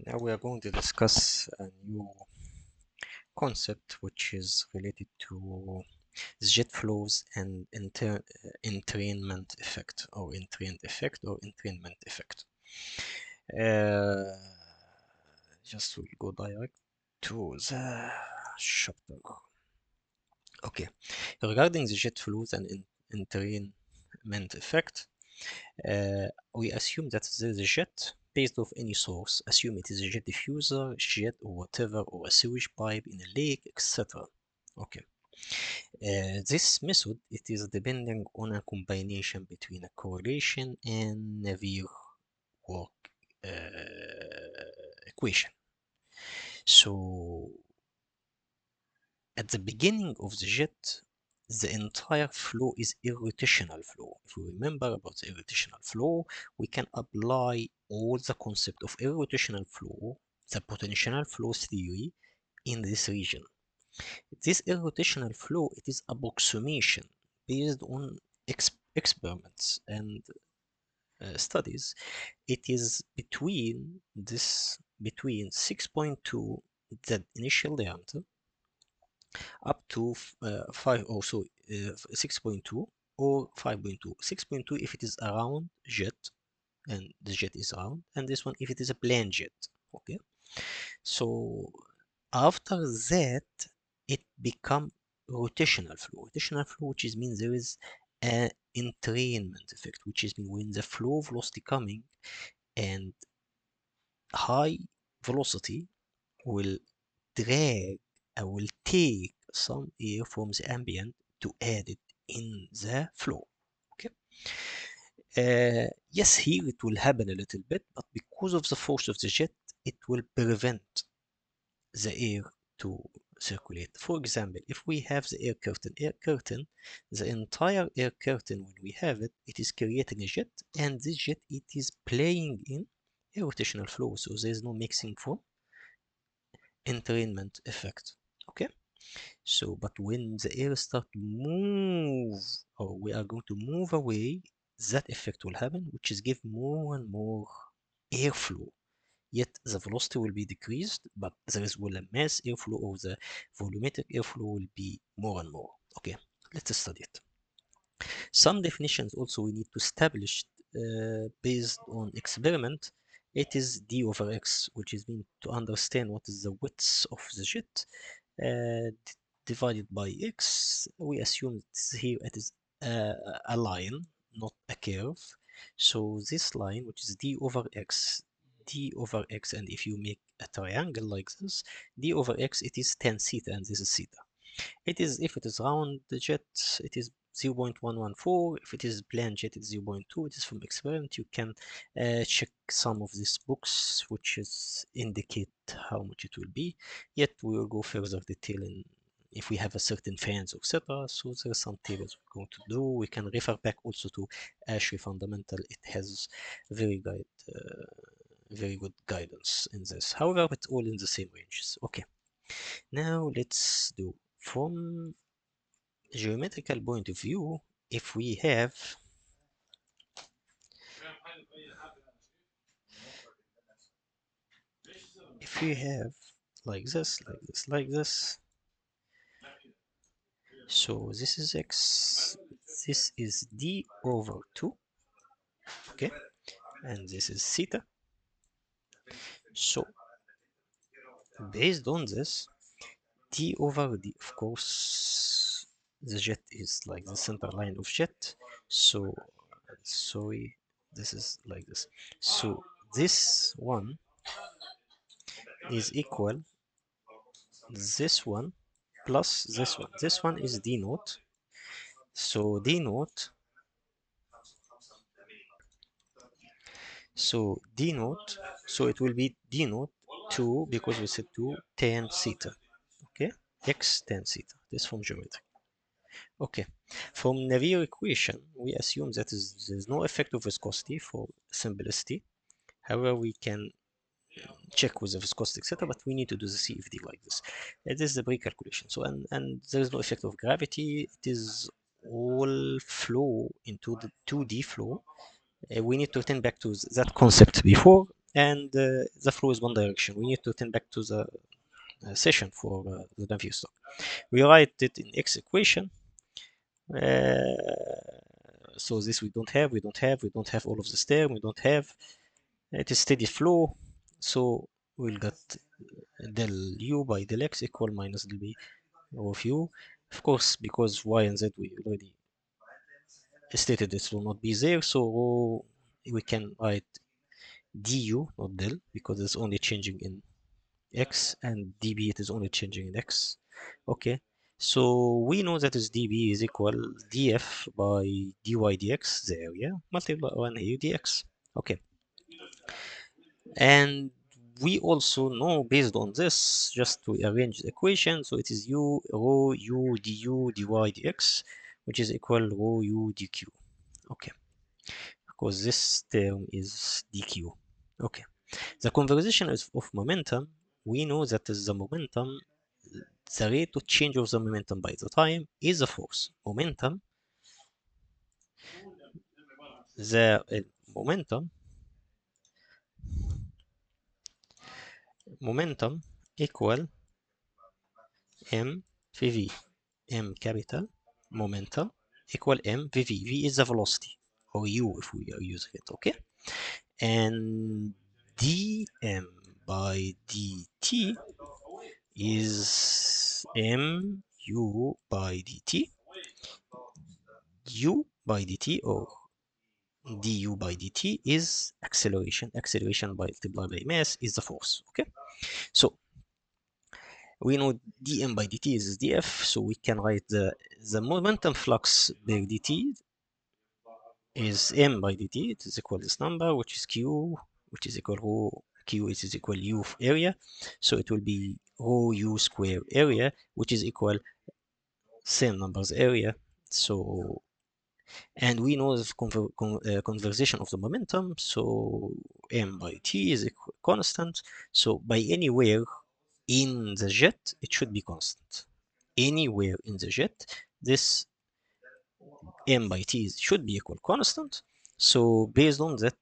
Now we are going to discuss a new concept which is related to jet flows and entrainment effect or entrainment effect. Uh, just we'll go direct to the chapter. Okay, regarding the jet flows and entrainment effect, we assume that there is a jet based off any source. Assume it is a jet diffuser, jet or whatever, or a sewage pipe in a lake, etc. Okay. This method it is depending on a combination between a correlation and Navier work equation. So at the beginning of the jet, the entire flow is irrotational flow. If we remember about the irrotational flow, we can apply all the concept of irrotational flow, the potential flow theory, in this region. This irrotational flow, it is approximation based on experiments and studies. It is between 6.2, the initial diameter, up to 5 or so 6.2 or 5.2. 6.2 if it is around jet and the jet is around, and this one if it is a plane jet. Okay, so after that it become rotational flow, which is means there is an entrainment effect, which is mean when the flow velocity coming and high velocity will drag, I will take some air from the ambient to add it in the flow. Okay. Yes, here it will happen a little bit, but because of the force of the jet, it will prevent the air to circulate. For example, if we have the air curtain, the entire air curtain, when we have it, it is creating a jet, and this jet, it is playing in a rotational flow, so there's no mixing from entrainment effect. Okay. So, but when the air start to move, or we are going to move away, that effect will happen, which is give more and more airflow. Yet the velocity will be decreased, but there is will a mass airflow, or the volumetric airflow will be more and more. Okay, let's study it. Some definitions also we need to establish based on experiment. It is d over x, which is mean to understand what is the width of the jet divided by x. We assume here it is a line, not a curve. So this line, which is d over x, and if you make a triangle like this, d over x, it is tan theta, and this is theta. It is, if it is round the jet, it is 0.114. If it is plane jet, it's 0.2. It is from experiment. You can check some of these books, which is indicate how much it will be. Yet we will go further detail in if we have a certain fans, etc. So there are some tables we're going to do. We can refer back also to ASHRAE Fundamental. It has very very good guidance in this. However, it's all in the same ranges. Okay. Now let's do from geometrical point of view. If we have like this, like this, so this is x, this is d over 2, okay, and this is theta. So based on this, d over d, of course, the jet is like the center line of jet. So sorry, this is like this. So this one is equal this one plus this one. This one is d naught. So d naught. So d naught. So it will be d naught 2, because we said 2 tan theta. Okay, x tan theta. This from geometry. Okay, from Navier equation, we assume that there's no effect of viscosity for simplicity. However, we can check with the viscosity, etc. But we need to do the CFD like this. It is the pre-calculation. So and there is no effect of gravity. It is all flow into the 2D flow. We need to return back to that concept before, and the flow is one direction. We need to turn back to the session for the Navier. We write it in x equation. So this we don't have all of this term, we don't have. It is steady flow, so we'll get del u by del x equal minus del b of u. Of course, because y and z we already stated this will not be there, so we can write du, not del, because it's only changing in x, and db it is only changing in x. Okay, so we know that is db is equal df by dy dx, the area, multiply 1 here dx. Okay, and we also know based on this, just to arrange the equation, so it is u rho u du dy dx, which is equal rho u dq. Okay, because this term is dq. Okay, the conversation of momentum, we know that is the momentum, the rate of change of the momentum by the time is the force. The momentum momentum equal m v v. M capital momentum equal m v v. V is the velocity, or u if we are using it. Okay, and dm by dt is mu by dt. U by dt, or du by dt, is acceleration. Acceleration by multiplied by mass is the force. Okay, so we know dm by dt is df, so we can write the momentum flux per dt is m by dt. It is equal this number, which is q, which is equal rho q, it is equal u area, so it will be rho u square area, which is equal same numbers area. So, and we know the conservation of the momentum, so m by t is constant, so by anywhere in the jet it should be constant. Anywhere in the jet, this m by t should be equal constant. So based on that,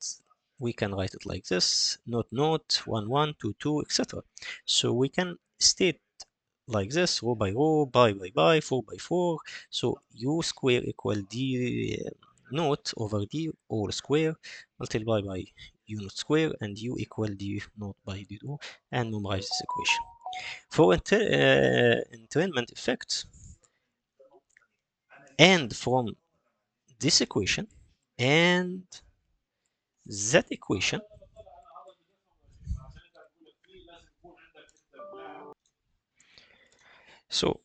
we can write it like this: not 1 1 2 2, etc. So we can state like this: rho by rho, by 4 by 4. So u square equal d naught over d all square multiplied by u naught square, and u equal d naught by d 2, and memorize this equation. For entrainment effect, and from this equation and that equation, so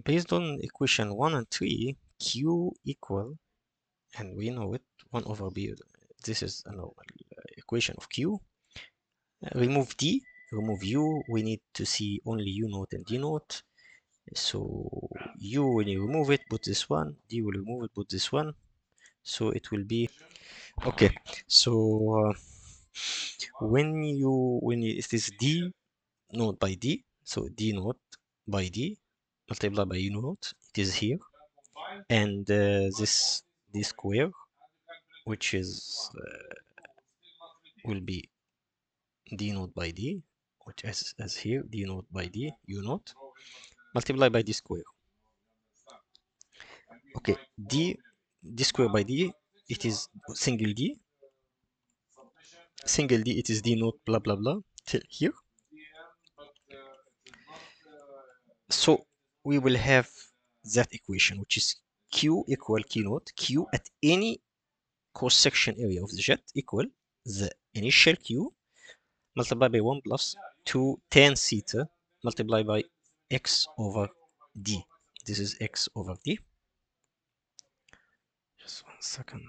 based on equation 1 and 3, q equal, and we know it, 1 over b. This is a normal equation of q. Remove d, remove u, we need to see only u naught and d naught. So u, when you remove it, put this one, d will remove it, put this one, so it will be okay. So when it is d naught by d, so d naught by d multiplied by u naught, it is here, and this d square, which is will be d naught by d, which is as here, d naught by d u naught multiplied by d square. Okay, d square by d, it is single d, it is d naught blah blah blah till here. So we will have that equation, which is q equal q naught, q at any cross-section area of the jet equal the initial q multiplied by 1 plus 2 tan theta multiplied by x over d. This is x over d. Just 1 second.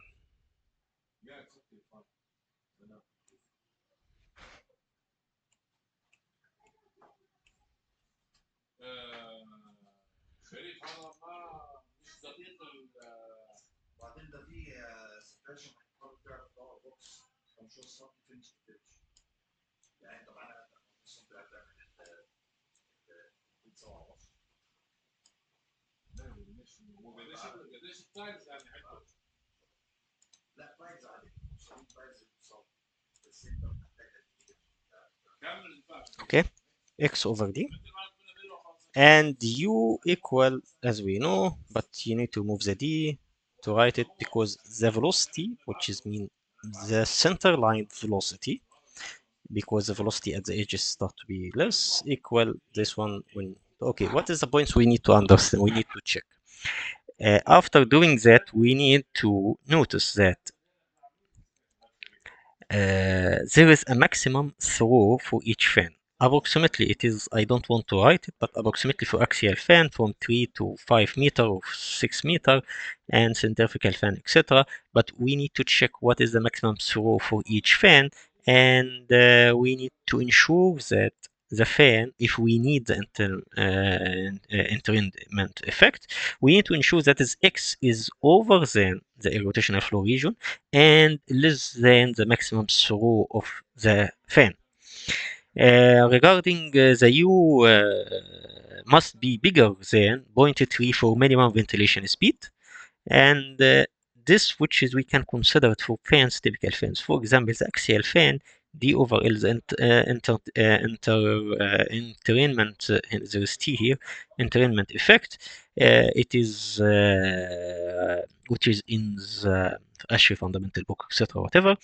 Okay, x over d, and u equal, as we know, but you need to move the d to write it, because the velocity, which is mean the center line velocity, because the velocity at the edges start to be less, equal this one. When okay, what is the points we need to understand, we need to check. After doing that, we need to notice that there is a maximum throw for each fan. Approximately, it is, I don't want to write it, but approximately for axial fan from 3 to 5 meter or 6 meter, and centrifugal fan, etc. But we need to check what is the maximum throw for each fan, and we need to ensure that the fan, if we need the entrainment effect, we need to ensure that its x is over than the rotational flow region and less than the maximum throw of the fan. Regarding the U must be bigger than 0.3 for minimum ventilation speed, and this, which is we can consider it for fans, typical fans. For example, the axial fan, d over l, the entrainment, there is t here, entrainment effect. It is which is in the Ashe fundamental book, etc. Whatever.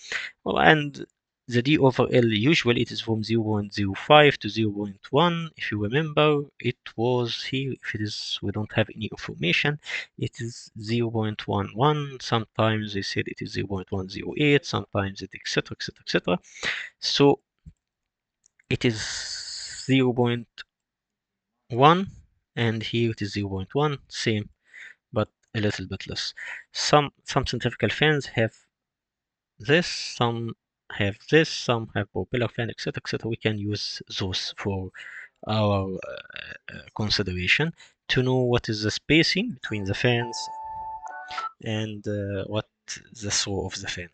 Well, and the d over l, usually it is from 0.05 to 0.1. If you remember, it was here. If it is, we don't have any information, it is 0.11. Sometimes they said it is 0.108, sometimes it, etc., etc., etc. So it is 0.1, and here it is 0.1, same, but a little bit less. Some centrifugal fans have this, some have this, some have propeller fan, etc., etc. We can use those for our consideration to know what is the spacing between the fans and what the throw of the fan.